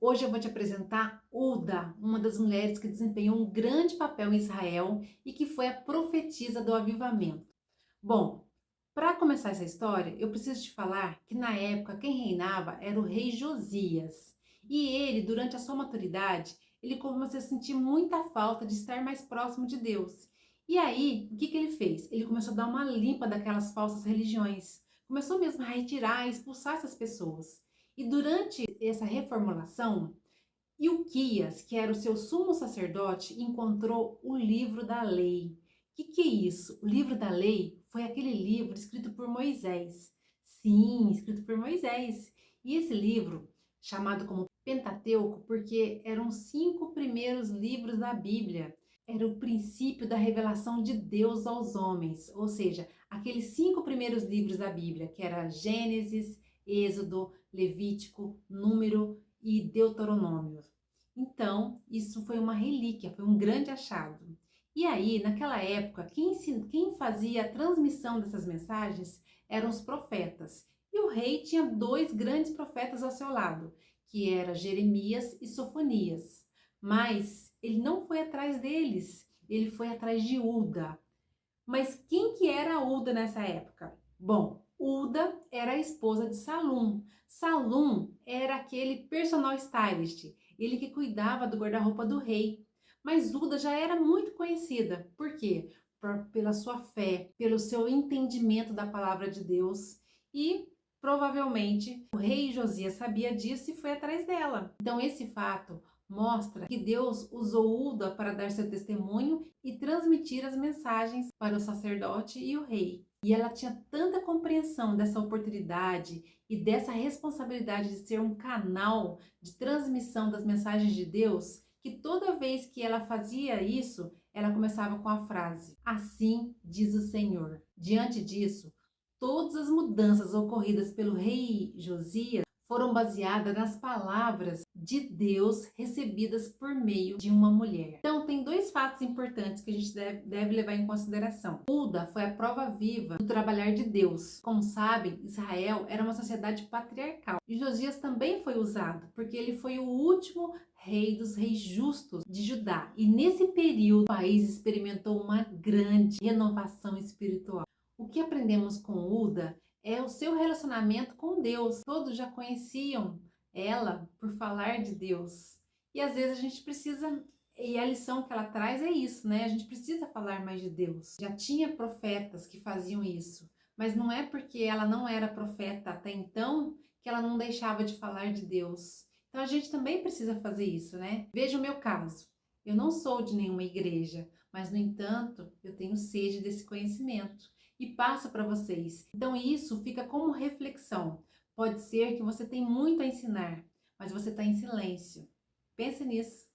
Hoje eu vou te apresentar Uda, uma das mulheres que desempenhou um grande papel em Israel e que foi a profetisa do avivamento. Bom, para começar essa história, eu preciso te falar que na época quem reinava era o rei Josias. E ele, durante a sua maturidade, ele começou a sentir muita falta de estar mais próximo de Deus. E aí, o que ele fez? Ele começou a dar uma limpa daquelas falsas religiões. Começou mesmo a retirar, a expulsar essas pessoas. E durante essa reformulação, Ilquias, que era o seu sumo sacerdote, encontrou o livro da lei. O que é isso? O livro da lei foi aquele livro escrito por Moisés. Sim, escrito por Moisés. E esse livro, chamado como Pentateuco, porque eram os 5 primeiros livros da Bíblia. Era o princípio da revelação de Deus aos homens, ou seja, aqueles 5 primeiros livros da Bíblia, que era Gênesis, Êxodo, Levítico, Número e Deuteronômio. Então, isso foi uma relíquia, foi um grande achado. E aí, naquela época, quem fazia a transmissão dessas mensagens eram os profetas. E o rei tinha 2 grandes profetas ao seu lado, que eram Jeremias e Sofonias. Mas ele não foi atrás deles, ele foi atrás de Uda. Mas quem que era a Uda nessa época? Bom, Uda era a esposa de Salum. Salum era aquele personal stylist, ele que cuidava do guarda-roupa do rei. Mas Uda já era muito conhecida. Por quê? Pela sua fé, pelo seu entendimento da palavra de Deus e provavelmente o rei Josias sabia disso e foi atrás dela. Então esse fato mostra que Deus usou Uda para dar seu testemunho e transmitir as mensagens para o sacerdote e o rei. E ela tinha tanta compreensão dessa oportunidade e dessa responsabilidade de ser um canal de transmissão das mensagens de Deus, que toda vez que ela fazia isso, ela começava com a frase: "Assim diz o Senhor". Diante disso, todas as mudanças ocorridas pelo rei Josias foram baseadas nas palavras de Deus recebidas por meio de uma mulher. Então, tem 2 fatos importantes que a gente deve levar em consideração. Uda foi a prova viva do trabalhar de Deus. Como sabem, Israel era uma sociedade patriarcal. E Josias também foi usado, porque ele foi o último rei dos reis justos de Judá. E nesse período, o país experimentou uma grande renovação espiritual. O que aprendemos com Uda é o seu relacionamento com Deus. Todos já conheciam ela por falar de Deus. E às vezes a gente precisa, e a lição que ela traz é isso, né? A gente precisa falar mais de Deus. Já tinha profetas que faziam isso, mas não é porque ela não era profeta até então que ela não deixava de falar de Deus. Então a gente também precisa fazer isso, né? Veja o meu caso. Eu não sou de nenhuma igreja, mas no entanto, eu tenho sede desse conhecimento e passo para vocês. Então isso fica como reflexão. Pode ser que você tem muito a ensinar, mas você está em silêncio. Pense nisso.